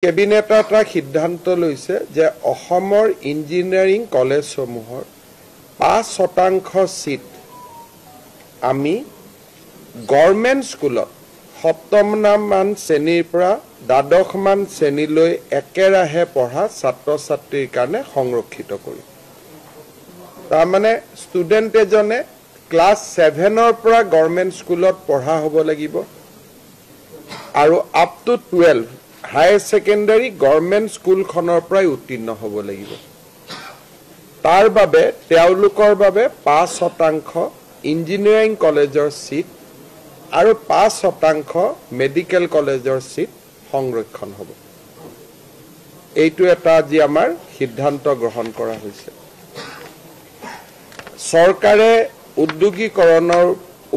কেবিনেটে এটা সিদ্ধান্ত লৈছে যে অসমৰ ইঞ্জিনিয়াৰিং কলেজসমূহৰ ৫% সিট আমি গভৰ্ণমেণ্ট স্কুলত সপ্তমমান শ্ৰেণীৰ পৰা দ্বাদশমান শ্ৰেণীলৈ একেৰাহে পঢ়া ছাত্ৰ-ছাত্ৰীৰ কাৰণে সংৰক্ষিত কৰিম। তাৰমানে ষ্টুডেণ্ট এজনে ক্লাছ 7ৰ পৰা গভৰ্ণমেণ্ট স্কুলত পঢ়া হ'ব লাগিব আৰু up to 12 higher secondary government স্কুলখনৰ পৰাই উত্তীৰ্ণ হ'ব লাগিব। তাৰ বাবে তেওঁলোকৰ বাবে ৫% ইঞ্জিনিয়াৰিং কলেজৰ সিট আৰু ৫% মেডিকেল কলেজৰ সিট সংৰক্ষণ হ'ব। এইটো এটা আজি আমাৰ সিদ্ধান্ত গ্ৰহণ কৰা হৈছে। চৰকাৰে উদ্যোগীকৰণৰ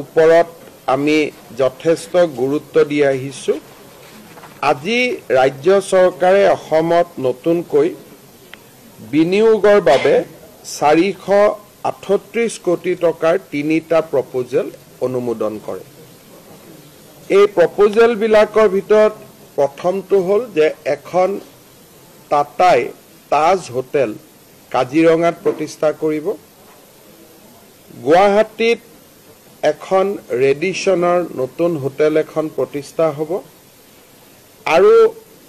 ওপৰত আমি যথেষ্ট গুৰুত্ব দি আহিছোঁ। আজি ৰাজ্য চৰকাৰে অসমত নতুনকৈ বিনিয়োগৰ বাবে 438 কোটি টকাৰ 3টা প্ৰপ'জেল অনুমোদন কৰে। এই প্ৰপ'জেল বিলাকৰ ভিতৰত প্ৰথমটো হ'ল যে এখন টাটাই তাজ হোটেল কাজিৰঙাত প্ৰতিষ্ঠা কৰিব। গুৱাহাটীত এখন ৰেডিশ্যনৰ নতুন হোটেল এখন প্ৰতিষ্ঠা হ'ব আৰু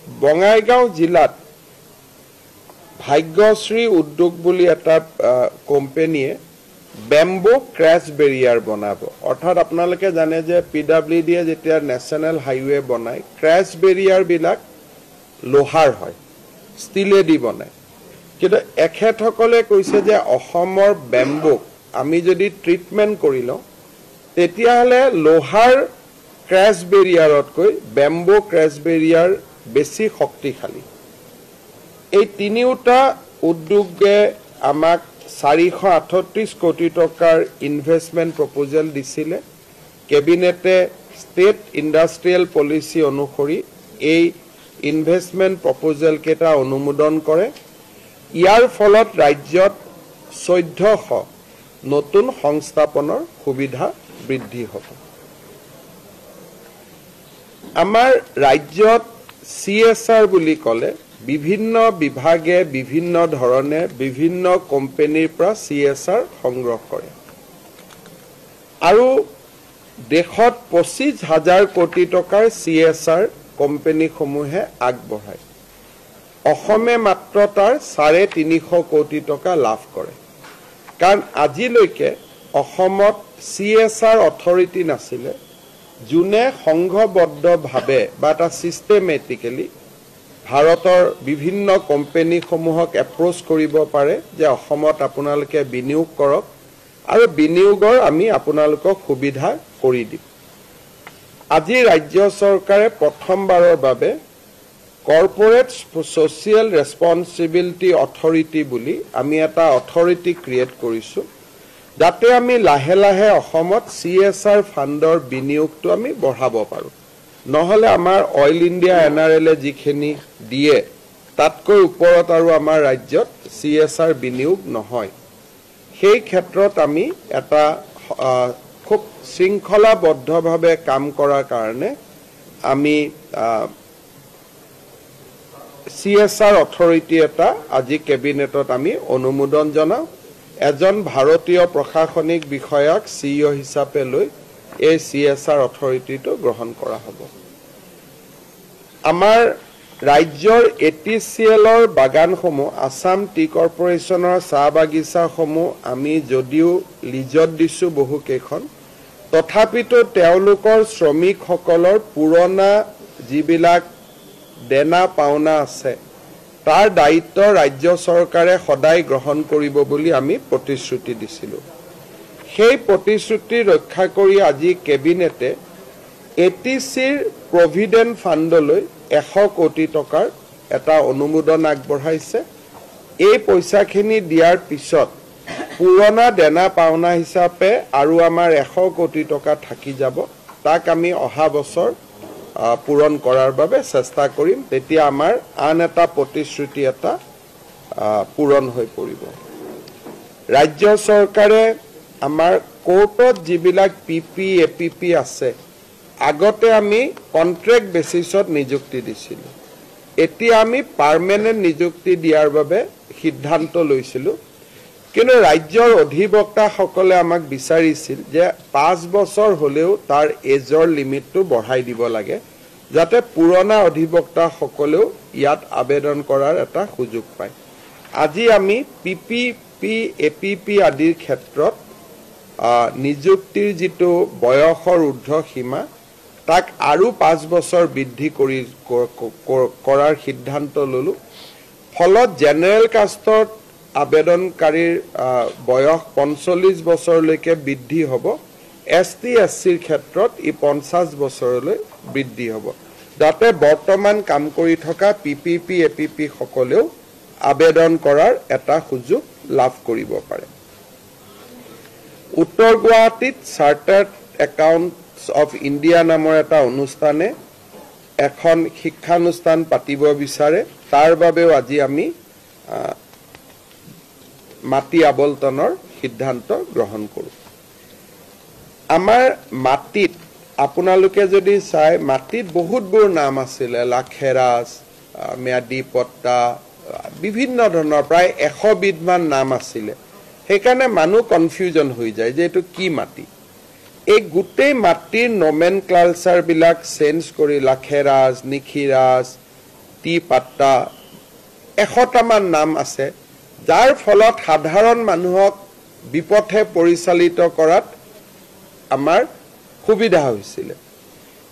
বঙাইগাঁও জিলাত ভাগ্যশ্ৰী উদ্যোগ বুলি এটা কোম্পানীয়ে বেম্বো ক্ৰেছ বেৰিয়াৰ বনাব। অৰ্থাৎ আপোনালোকে জানে যে PWDয়ে যেতিয়া নেশ্যনেল হাইৱে বনায় ক্ৰেছ বেৰিয়াৰবিলাক লোহাৰ হয়, ষ্টিলেদি বনায়। কিন্তু এখেতসকলে কৈছে যে অসমৰ বেম্বো আমি যদি ট্ৰিটমেণ্ট কৰি লওঁ তেতিয়াহ'লে লোহাৰ ক্ৰেছ বেৰিয়াৰতকৈ বেম্বো ক্ৰেছ বেৰিয়াৰ বেছি শক্তিশালী। এই তিনিওটা উদ্যোগে আমাক 438 কোটি টকাৰ ইনভেষ্টমেণ্ট প্ৰপ'জেল দিছিলে। কেবিনেটে ষ্টেট ইণ্ডাষ্ট্ৰিয়েল পলিচি অনুসৰি এই ইনভেষ্টমেণ্ট প্ৰপ'জেল কেইটা অনুমোদন কৰে। ইয়াৰ ফলত ৰাজ্যত 1400 নতুন সংস্থাপনৰ সুবিধা বৃদ্ধি হ'ব। আমাৰ ৰাজ্যত CSR বুলি ক'লে বিভিন্ন বিভাগে বিভিন্ন ধৰণে বিভিন্ন কোম্পানীৰ পৰা CSR সংগ্ৰহ কৰে আৰু দেশত 25,000 কোটি টকাৰ CSR কোম্পানীসমূহে আগবঢ়ায়। অসমে মাত্ৰ তাৰ 350 কোটি টকা লাভ কৰে। কাৰণ আজিলৈকে অসমত CSR অথৰিটি নাছিলে যোনে সংঘবদ্ধভাৱে বা এটা চিষ্টেমেটিকেলি ভাৰতৰ বিভিন্ন কোম্পানীসমূহক এপ্ৰ'চ কৰিব পাৰে যে অসমত আপোনালোকে বিনিয়োগ কৰক আৰু বিনিয়োগৰ আমি আপোনালোকক সুবিধা কৰি দিম। আজি ৰাজ্য চৰকাৰে প্ৰথমবাৰৰ বাবে কৰ্পৰেট ছ'চিয়েল ৰেছপন্সিবিলিটি অথৰিটি বুলি আমি এটা অথৰিটি ক্ৰিয়েট কৰিছোঁ যাতে আমি লাহে লাহে অসমত CSR ফাণ্ডৰ বিনিয়োগটো আমি বঢ়াব পাৰোঁ। নহ'লে আমাৰ অইল ইণ্ডিয়া NRLে যিখিনি দিয়ে তাতকৈ ওপৰত আৰু আমাৰ ৰাজ্যত CSR বিনিয়োগ নহয়। সেই ক্ষেত্ৰত আমি এটা খুব শৃংখলাবদ্ধভাৱে কাম কৰাৰ কাৰণে আমি CSR অথৰিটি এটা আজি কেবিনেটত আমি অনুমোদন জনাওঁ। এজন ভাৰতীয় প্ৰশাসনিক বিষয়াক CEO হিচাপে লৈ এই CSR অথৰিটিটো গ্ৰহণ কৰা হ'ব। আমাৰ ৰাজ্যৰ ATCLৰ বাগানসমূহ আসাম টি কৰ্পোৰেশ্যনৰ চাহ বাগিচাসমূহ আমি যদিও লিজত দিছোঁ বহুকেইখন, তথাপিতো তেওঁলোকৰ শ্ৰমিকসকলৰ পুৰণা যিবিলাক দেনা পাওনা আছে তাৰ দায়িত্ব ৰাজ্য চৰকাৰে সদায় গ্ৰহণ কৰিব বুলি আমি প্ৰতিশ্ৰুতি দিছিলোঁ। সেই প্ৰতিশ্ৰুতি ৰক্ষা কৰি আজি কেবিনেটে ATCৰ প্ৰভিডেণ্ট ফাণ্ডলৈ 100 কোটি টকাৰ এটা অনুমোদন আগবঢ়াইছে। এই পইচাখিনি দিয়াৰ পিছত পুৰণা দেনা পাওনা হিচাপে আৰু আমাৰ 100 কোটি টকা থাকি যাব। তাক আমি অহা বছৰ পূৰণ কৰাৰ বাবে চেষ্টা কৰিম। তেতিয়া আমাৰ আন এটা প্ৰতিশ্ৰুতি এটা পূৰণ হৈ পৰিব। ৰাজ্য চৰকাৰে আমাৰ কোৰ্টত যিবিলাক PP APP আছে আগতে আমি কন্ট্ৰেক্ট বেচিছত নিযুক্তি দিছিলোঁ। এতিয়া আমি পাৰ্মানেণ্ট নিযুক্তি দিয়াৰ বাবে সিদ্ধান্ত লৈছিলোঁ কিন্তু ৰাজ্যৰ অধিবক্তাসকলে আমাক বিচাৰিছিল যে 5 বছৰ হ'লেও তাৰ এজৰ লিমিটটো বঢ়াই দিব লাগে যাতে পুৰণা অধিবক্তাসকলেও ইয়াত আবেদন কৰাৰ এটা সুযোগ পায় আজি আমি পিপিপি এপিপি আদিৰ ক্ষেত্ৰত নিযুক্তিৰ যিটো বয়সৰ ঊৰ্ধ্ব সীমা তাক আৰু 5 বছৰ বৃদ্ধি কৰাৰ সিদ্ধান্ত ললো ফলত জেনেৰেল কাষ্টৰ আবেদনকাৰীৰ বয়স 45 বছৰলৈকে বৃদ্ধি হ'ব এসটি এসসিৰ ক্ষেত্ৰত ই 50 বছৰলৈ বৃদ্ধি হ'ব যাতে বৰ্তমান কাম কৰি থকা পিপিপি এপিপি সকলেও আবেদন কৰাৰ এটা সুযোগ লাভ কৰিব পাৰে উত্তৰ গুৱাহাটীত চাৰ্টাৰ্ড একাউণ্টছ অফ ইণ্ডিয়া নামৰ এটা অনুষ্ঠানে এখন শিক্ষানুষ্ঠান পাতিব বিচাৰে তাৰ বাবেও আজি আমি মাটি আবলটনৰ সিদ্ধান্ত গ্ৰহণ কৰো আমাৰ মাটিত আপোনালোকে যদি চাই মাটিত বহুতবোৰ নাম আছিল লাখেৰাজ ম্যাদী পট্টা বিভিন্ন ধৰণৰ প্ৰায় 100 বিধমান নাম আছিল সেইকাৰণে মানুহ কনফিউজন হৈ যায় যে এটো কি মাটি এই গুটেই মাটিৰ নমেনক্লাচাৰ বিলাক চেঞ্জ কৰি লাখেৰাজ নিখিৰাজ টি পাট্টা 100টামান নাম আছে যাৰ ফলত সাধাৰণ মানুহক বিপথে পৰিচালিত কৰাত আমাৰ সুবিধা হৈছিল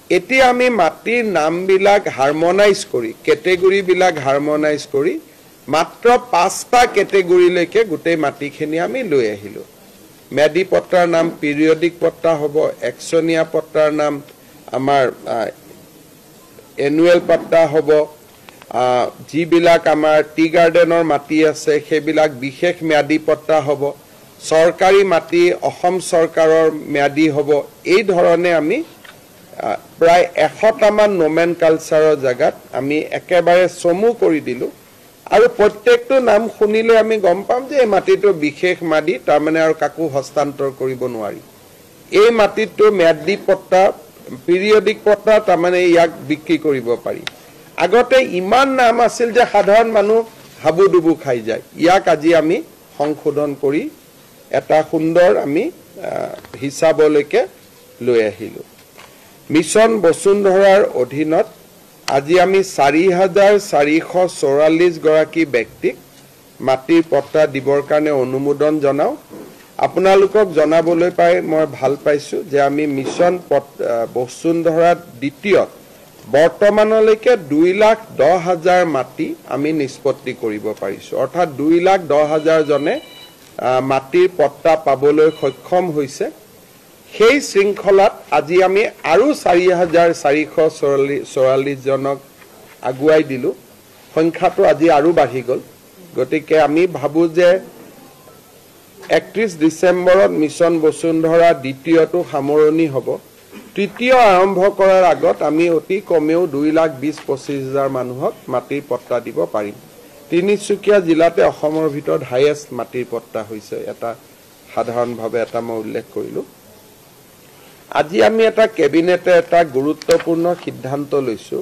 এতিয়া আমি মাটিৰ নামবিলাক হাৰমনাইজ কৰি কেটেগৰী বিলাক হাৰমনাইজ কৰি মাত্ৰ 5টা কেটেগৰীলৈকে গুটেই মাটিখিনি আমি লৈ আহিলো ম্যাদী পট্টাৰ নাম পিৰিয়ডিক পট্টা হ'ব একচনীয়া পট্টাৰ নাম আমাৰ এনুৱেল পট্টা হ'ব যিবিলাক আমাৰ টি গাৰ্ডেনৰ মাটি আছে সেইবিলাক বিশেষ ম্যাদী পট্টা হ'ব সৰকাৰি মাটি অসম চৰকাৰৰ ম্যাদী হ'ব এই ধৰণে আমি প্ৰায় 100টামান নমেনকালচাৰৰ জাগাত আমি একেবাৰে সমু কৰি দিলো আৰু প্ৰত্যেকটো নাম শুনিলে আমি গম পাম যে এই মাটিটো বিশেষ মাটি তাৰ মানে আৰু কাকো হস্তান্তৰ কৰিব নোৱাৰি এই মাটিটো ম্যাদী পট্টা পিৰিয়ডিক পট্টা তাৰ মানে ইয়াক বিক্ৰী কৰিব পাৰি আগতে ইমান নাম আছিল যে সাধাৰণ মানুহ হাবুডুবু খাই যায় ইয়াক আজি আমি সংশোধন কৰি এটা সুন্দৰ আমি হিচাবলৈকে লৈ আহিলো মিছন বসুন্ধৰাৰ অধীনত আজি আমি 4444 গৰাকী ব্যক্তিক মাটিৰ পট্টা দিবৰ কাৰণে অনুমোদন জনাও আপোনালোকক জনাবলৈ পাই মই ভাল পাইছো যে আমি মিছন বসুন্ধৰা দ্বিতীয়ত বৰ্তমানলৈকে 2,10,000 মাটি আমি নিষ্পত্তি কৰিব পাৰিছো অৰ্থাৎ 2,10,000 জনে মাটিৰ পট্টা পাবলৈ সক্ষম হৈছে সেই শৃংখলাত আজি আমি আৰু 4,444 জনক আগুৱাই দিলো সংখ্যাটো আজি আৰু বাঢ়ি গল গতিকে আমি ভাবো যে 31 ডিসেম্বৰত মিছন বসুন্ধৰা দ্বিতীয়টো সামৰণি হ'ব তৃতীয় আৰম্ভ কৰাৰ আগত আমি অতি কমেও 2,20,25,000 মানুহক মাটিৰ পট্টা দিব পাৰিম তিনিচুকীয়া জিলাতে অসমৰ ভিতৰত হাইয়েষ্ট মাটিৰ পট্টা হৈছে এটা সাধাৰণভাৱে এটা মই উল্লেখ কৰিলো আজি আমি এটা কেবিনেটে এটা গুৰুত্বপূৰ্ণ সিদ্ধান্ত লৈছো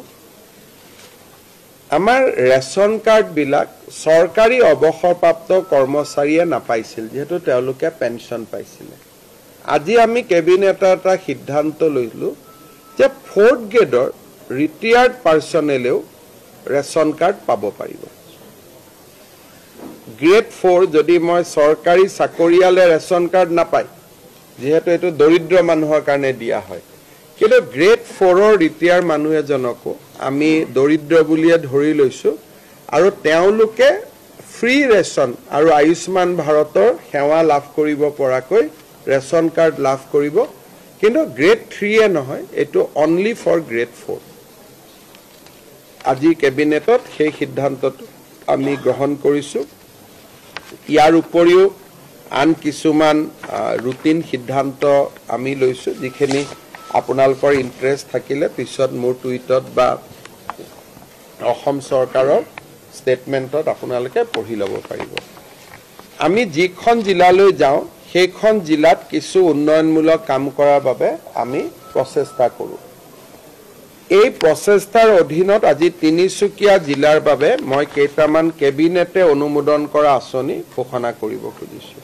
আমাৰ ৰেশন কাৰ্ড বিলাক সৰকাৰি অৱসৰপ্ৰাপ্ত কৰ্মচাৰীয়ে নাপাইছিল যেহেতু তেওঁলোকে পেনশন পাইছিল আজি আমি কেবিনেটে এটা সিদ্ধান্ত লৈলো যে 4th গ্ৰেডৰ ৰিটায়াৰ্ড পাৰ্সনেলেও ৰেশন কাৰ্ড পাব পাৰিব গ্ৰেড 4 যদি মই সৰকাৰি চাকৰিয়ালে ৰেশন কাৰ্ড নাপায় যেহেতু এটো দৰিদ্ৰ মানুহৰ কাৰণে দিয়া হয় কিন্তু গ্ৰেড 4ৰ ৰিটায়াৰ মানুহ এজনকো আমি দৰিদ্ৰ বুলিয়ে ধৰি লৈছো আৰু তেওঁলোকে ফ্ৰী ৰেশন আৰু আয়ুষ্মান ভাৰতৰ সেৱা লাভ কৰিব পৰাকৈ ৰেশন কাৰ্ড লাভ কৰিব কিন্তু গ্ৰেড 3 এ নহয় এটো অনলি ফৰ গ্ৰেড 4 আজি কেবিনেটত সেই সিদ্ধান্তটো আমি গ্ৰহণ কৰিছো ইয়াৰ উপৰিও আন কিছুমান ৰুটিন সিদ্ধান্ত আমি লৈছো যিখিনি আপোনালোকৰ ইন্টাৰেষ্ট থাকিলে পিছত মোৰ টুইটত বা অসম চৰকাৰৰ ষ্টেটমেন্টত আপোনালোকে পঢ়ি ল'ব পাৰিব আমি যিখন জিলালৈ যাওঁ সেইখন জিলাত কিছু উন্নয়নমূলক কাম কৰাৰ বাবে আমি প্ৰচেষ্টা কৰো এই প্ৰচেষ্টাৰ অধীনত আজি তিনিচুকীয়া জিলাৰ বাবে মই কেইটামান কেবিনেটে অনুমোদন কৰা আঁচনি ঘোষণা কৰিব খুজিছোঁ।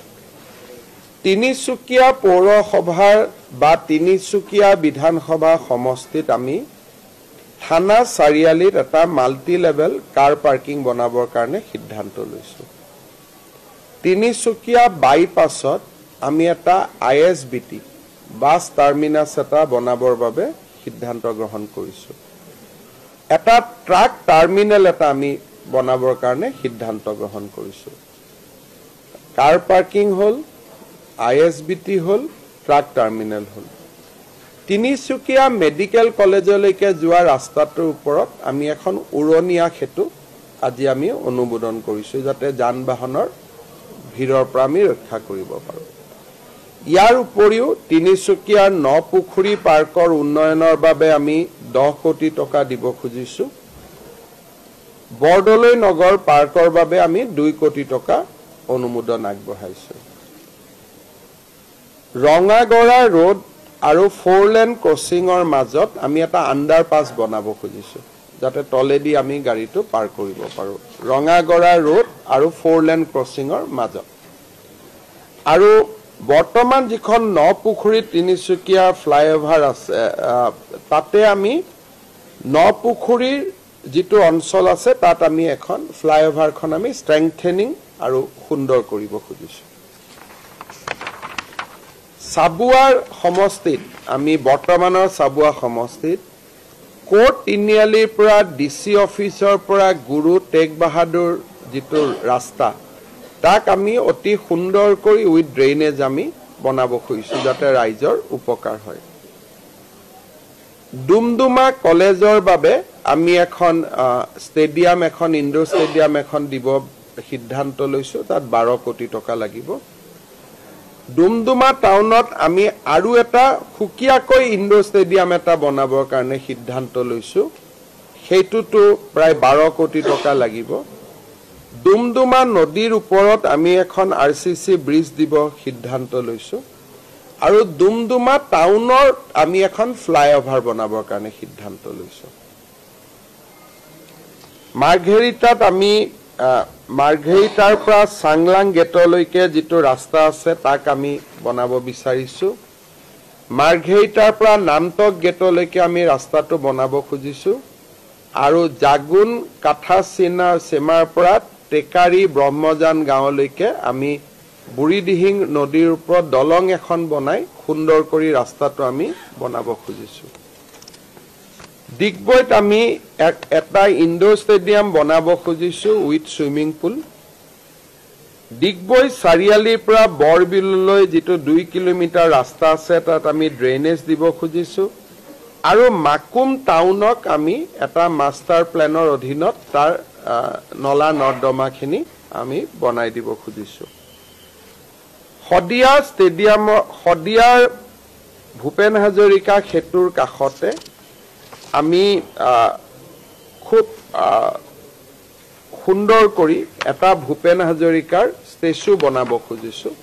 তিনিচুকীয়া পৌৰসভাৰ বা তিনিচুকীয়া বিধানসভা সমষ্টিত আমি থানা চাৰিআলিত এটা মাল্টি লেভেল কাৰ পাৰ্কিং বনাবৰ কাৰণে সিদ্ধান্ত লৈছোঁ। তিনিচুকীয়া বাইপাছত আমি এটা ISBT বাছ টাৰ্মিনাছ এটা বনাবৰ বাবে সিদ্ধান্ত গ্ৰহণ কৰিছোঁ। এটা ট্ৰাক টাৰ্মিনেল এটা আমি বনাবৰ কাৰণে সিদ্ধান্ত গ্ৰহণ কৰিছোঁ। কাৰ পাৰ্কিং হ'ল, ISBT হ'ল, ট্ৰাক টাৰ্মিনেল হ'ল। তিনিচুকীয়া মেডিকেল কলেজলৈকে যোৱা ৰাস্তাটোৰ ওপৰত আমি এখন উৰণীয়া সেতু আজি আমি অনুমোদন কৰিছোঁ, যাতে যান বাহনৰ ভিৰৰ পৰা আমি ৰক্ষা কৰিব পাৰোঁ। ইয়াৰ উপৰিও তিনিচুকীয়াৰ নপুখুৰী পাৰ্কৰ উন্নয়নৰ বাবে আমি 10 কোটি টকা দিব খুজিছোঁ। বৰদলৈ নগৰ পাৰ্কৰ বাবে আমি 2 কোটি টকা অনুমোদন আগবঢ়াইছোঁ। ৰঙাগড়া ৰোড আৰু 4 লেন ক্ৰছিঙৰ মাজত আমি এটা আণ্ডাৰপাছ বনাব খুজিছোঁ, যাতে তলেদি আমি গাড়ীটো পাৰ কৰিব পাৰোঁ। ৰঙাগড়া ৰোড আৰু 4 লেন ক্ৰছিঙৰ মাজত। আৰু বৰ্তমান যিখন নপুখুৰী তিনিচুকীয়া ফ্লাইঅভাৰ আছে, তাতে আমি নপুখুৰীৰ যিটো অঞ্চল আছে তাত আমি এখন ফ্লাইঅভাৰখন আমি ষ্ট্ৰেংথেনিং আৰু সুন্দৰ কৰিব খুজিছোঁ। চাবুৱাৰ সমষ্টিত আমি বৰ্তমানৰ চাবুৱা সমষ্টিত কোৰ্ট তিনিআলিৰ পৰা DC অফিচৰ পৰা গুৰু টেগ বাহাদুৰ যিটো ৰাস্তা, তাক আমি অতি সুন্দৰ কৰি উইথ ড্ৰেইনেজ আমি বনাব খুজিছোঁ, যাতে ৰাইজৰ উপকাৰ হয়। ডুমডুমা কলেজৰ বাবে আমি এখন ষ্টেডিয়াম, এখন ইনডোৰ ষ্টেডিয়াম এখন দিব সিদ্ধান্ত লৈছোঁ, তাত 12 কোটি টকা লাগিব। ডুমডুমা টাউনত আমি আৰু এটা সুকীয়াকৈ ইনডোৰ ষ্টেডিয়াম এটা বনাবৰ কাৰণে সিদ্ধান্ত লৈছোঁ, সেইটোতো প্ৰায় 12 কোটি টকা লাগিব। ডুমডুমা নদীৰ ওপৰত আমি এখন RCC ব্ৰিজ দিব সিদ্ধান্ত লৈছোঁ, আৰু ডুমডুমা টাউনত আমি এখন ফ্লাইঅভাৰ বনাবৰ কাৰণে সিদ্ধান্ত লৈছোঁ। মাৰ্ঘেৰিটাত আমি মাৰ্ঘেৰিটাৰ পৰা চাংলাং গেটলৈকে যিটো ৰাস্তা আছে তাক আমি বনাব বিচাৰিছোঁ। মাৰ্ঘেৰিটাৰ পৰা নামটক গেটলৈকে আমি ৰাস্তাটো বনাব খুজিছোঁ, আৰু জাগুন কাঠাচিমাৰ পৰা টেকাৰী ব্ৰহ্মজান গাঁৱলৈকে আমি বুঢ়ীদিহিং নদীৰ ওপৰত দলং এখন বনাই সুন্দৰ কৰি ৰাস্তাটো আমি বনাব খুজিছোঁ। ডিগবৈত আমি এটা ইনডোৰ ষ্টেডিয়াম বনাব খুজিছোঁ উইথ ছুইমিং পুল। ডিগবৈ চাৰিআলিৰ পৰা বৰবিললৈ যিটো 2 কিলোমিটাৰ ৰাস্তা আছে তাত আমি ড্ৰেইনেজ দিব খুজিছোঁ, আৰু মাকুম টাউনক আমি এটা মাষ্টাৰ প্লেনৰ অধীনত তাৰ নলা নৰ্দমাখিনি আমি বনাই দিব খুজিছোঁ। শদিয়াৰ ভূপেন হাজৰিকা সেতুৰ কাষতে আমি খুব সুন্দৰ কৰি এটা ভূপেন হাজৰিকাৰ ষ্টেচু বনাব খুজিছোঁ।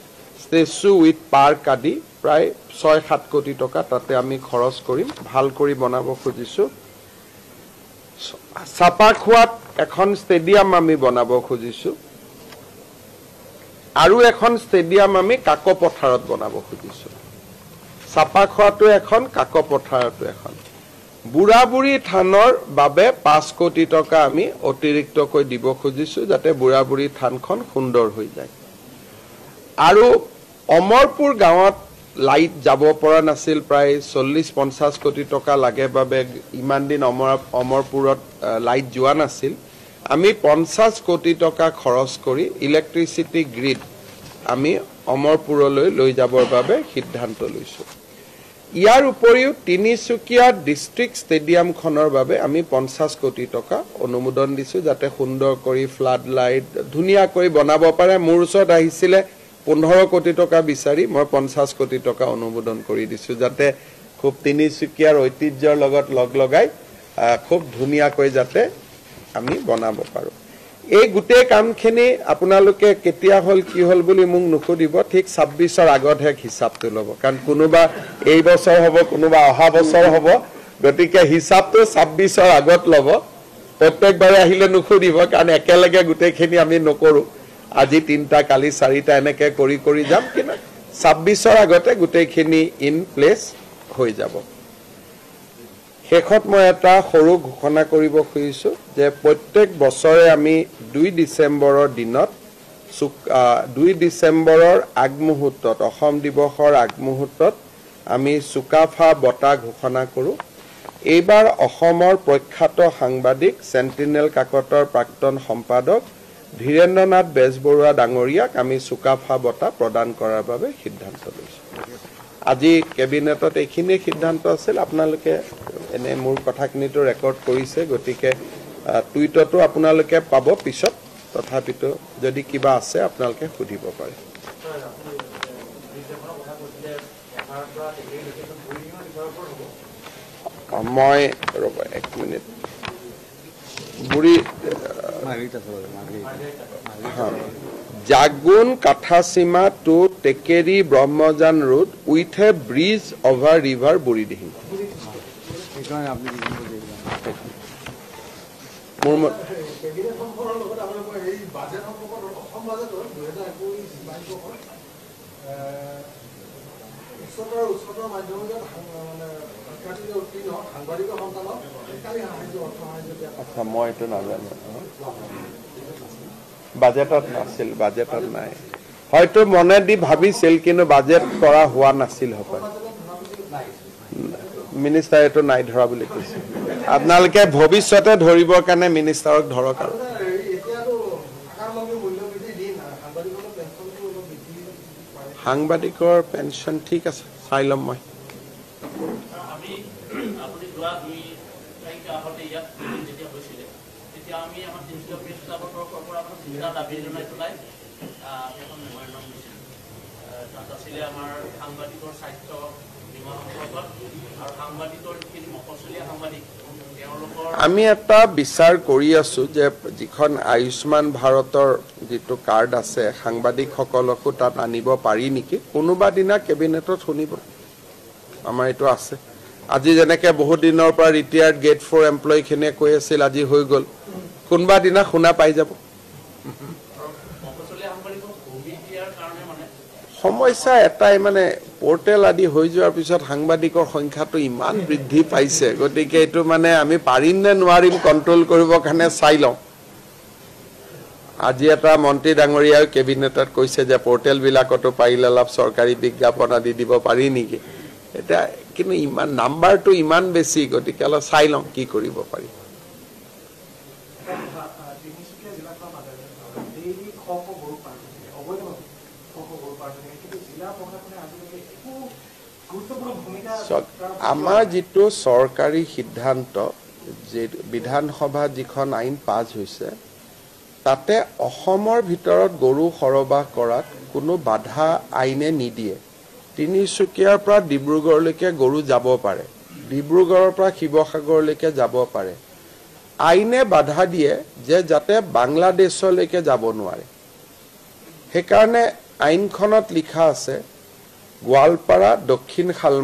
ষ্টেচু উইথ পাৰ্ক আদি প্ৰায় 6-7 কোটি টকা তাতে আমি খৰচ কৰিম, ভাল কৰি বনাব খুজিছোঁ। চাপাখোৱাত এখন ষ্টেডিয়াম আমি বনাব খুজিছোঁ, আৰু এখন ষ্টেডিয়াম আমি কাকপথাৰত বনাব খুজিছোঁ। চাপাখোৱাটো এখন, কাকপথাৰতো এখন। বুঢ়াবুঢ়ী থানৰ বাবে 5 কোটি টকা আমি অতিৰিক্তকৈ দিব খুজিছোঁ, যাতে বুঢ়াবুঢ়ী থানখন সুন্দৰ হৈ যায়। আৰু অমৰপুৰ গাঁৱত লাইট যাব পৰা নাছিল, প্ৰায় 40-50 কোটি টকা লাগে বাবে ইমান দিন অমৰপুৰত লাইট যোৱা নাছিল। আমি 50 কোটি টকা খৰচ কৰি ইলেক্ট্ৰিচিটি গ্ৰিড আমি অমৰপুৰলৈ লৈ যাবৰ বাবে সিদ্ধান্ত লৈছোঁ। ইয়াৰ উপৰিও তিনিচুকীয়া ডিষ্ট্ৰিক্ট ষ্টেডিয়ামখনৰ বাবে আমি 50 কোটি টকা অনুমোদন দিছোঁ, যাতে সুন্দৰ কৰি ফ্লাড লাইট ধুনীয়াকৈ বনাব পাৰে। মোৰ ওচৰত আহিছিলে 15 কোটি টকা বিচাৰি, মই 50 কোটি টকা অনুমোদন কৰি দিছোঁ, যাতে খুব তিনিচুকীয়াৰ ঐতিহ্যৰ লগত লগ লগাই খুব ধুনীয়াকৈ যাতে আমি বনাব পাৰোঁ। এই গোটেই কামখিনি আপোনালোকে কেতিয়া হ'ল কি হ'ল বুলি মোক নুসুধিব, ঠিক 26ৰ আগতহে হিচাপটো ল'ব, কাৰণ কোনোবা এই বছৰ হ'ব, কোনোবা অহা বছৰ হ'ব, গতিকে হিচাপটো 26ৰ আগত ল'ব প্ৰত্যেকবাৰে আহিলে নুখুদিব কাৰণ একেলগে গোটেইখিনি আমি নকৰো আজি 3টা কালি 4টা এনেকে কৰি কৰি যাম কিন্তু 26ৰ আগতে গোটেইখিনি ইন প্লেস হৈ যাব শেষত মই এটা সৰু ঘোষণা কৰিব খুজিছো যে প্ৰত্যেক বছৰে আমি 2 ডিসেম্বৰৰ দিনত 2 ডিসেম্বৰৰ আগমুহূৰ্তত অসম দিৱসৰ আগমুহূৰ্তত আমি সুকাফা বঁটা ঘোষণা কৰো এইবাৰ অসমৰ প্ৰখ্যাত সাংবাদিক সেন্টিনেল কাকতৰ প্ৰাক্তন সম্পাদক ধীৰেন্দ্ৰনাথ বেজবৰুৱা ডাঙৰীয়াক আমি সুকাফা বঁটা প্ৰদান কৰাৰ বাবে সিদ্ধান্ত লৈছো আজি কেবিনেটত এইখিনি সিদ্ধান্ত আছিল আপোনালোকে এনে মোৰ কথাখিনিটো ৰেকৰ্ড কৰিছে গতিকে টুইটতো আপোনালোকে পাব পিছত তথাপিতো যদি কিবা আছে আপোনালোকে সুধিব পাৰে মই ৰব 1 minute Burhi Jagun Kathasima to Tekeri Brahmajan road with a bridge over river Burhidihing মই এইটো নাজানো বাজেটত নাছিল বাজেটত নাই হয়তো মনে দি ভাবিছিল কিন্তু বাজেট কৰা হোৱা নাছিল হ'ব মিনিষ্টাৰ এটো নাই ধৰা বুলি কৈছে আপোনালোকে ভৱিষ্যতে ধৰিবৰ কাৰণে মিনিষ্টাৰক ধৰক আৰু সাংবাদিকৰ পেনশন ঠিক আছে চাই লম মই আমি এটা বিচাৰ কৰি আছো যে যিখন আয়ুষ্মান ভাৰতৰ যেটো কাৰ্ড আছে সাংবাদিক সকলকো তাত আনিব পাৰি নেকি কোনোবা দিনা কেবিনেটত শুনিব আমাৰ এটো আছে আজি যেনেকে বহুত দিনৰ পৰা ৰিটায়াৰ্ড গেট 4 এমপ্লয়ী খিনে কৈ আছিল আজি হৈ গল কোনোবা দিনা শুনা পাই যাব সমস্যা এটাই মানে পোৰ্টেল আদি হৈ যোৱাৰ পিছত সাংবাদিকৰ সংখ্যাটো ইমান বৃদ্ধি পাইছে গতিকে এটো মানে আমি পাৰিম নে নোৱাৰিম কন্ট্ৰোল কৰিবৰ কাৰণে চাই লওঁ আজি এটা মন্ত্ৰী ডাঙৰীয়াৰ কেবিনেটত কৈছে যে পোৰ্টেল বিলাকটো পাৰিলে অলপ চৰকাৰী বিজ্ঞাপন আদি দিব পাৰি নেকি এটা কিন্তু ইমান নাম্বাৰটো ইমান বেছি গতিকে অলপ চাই লওঁ কি কৰিব পাৰি আমাৰ যেটো সৰকাৰী সিদ্ধান্ত যে বিধানসভা যিখন আইন পাছ হৈছে তাতে অসমৰ ভিতৰত গৰু সৰবাহ কৰাত কোনো বাধা আইনে নিদিয়ে তিনিচুকীয়াৰ পৰা ডিব্ৰুগড়লৈকে গৰু যাব পাৰে ডিব্ৰুগড়ৰ পৰা শিৱসাগৰলৈকে যাব পাৰে আইনে বাধা দিয়ে যে যাতে বাংলাদেশলৈকে যাব নোৱাৰে সেই কাৰণে আইনখনত লিখা আছে গোৱালপাৰা দক্ষিণ খাল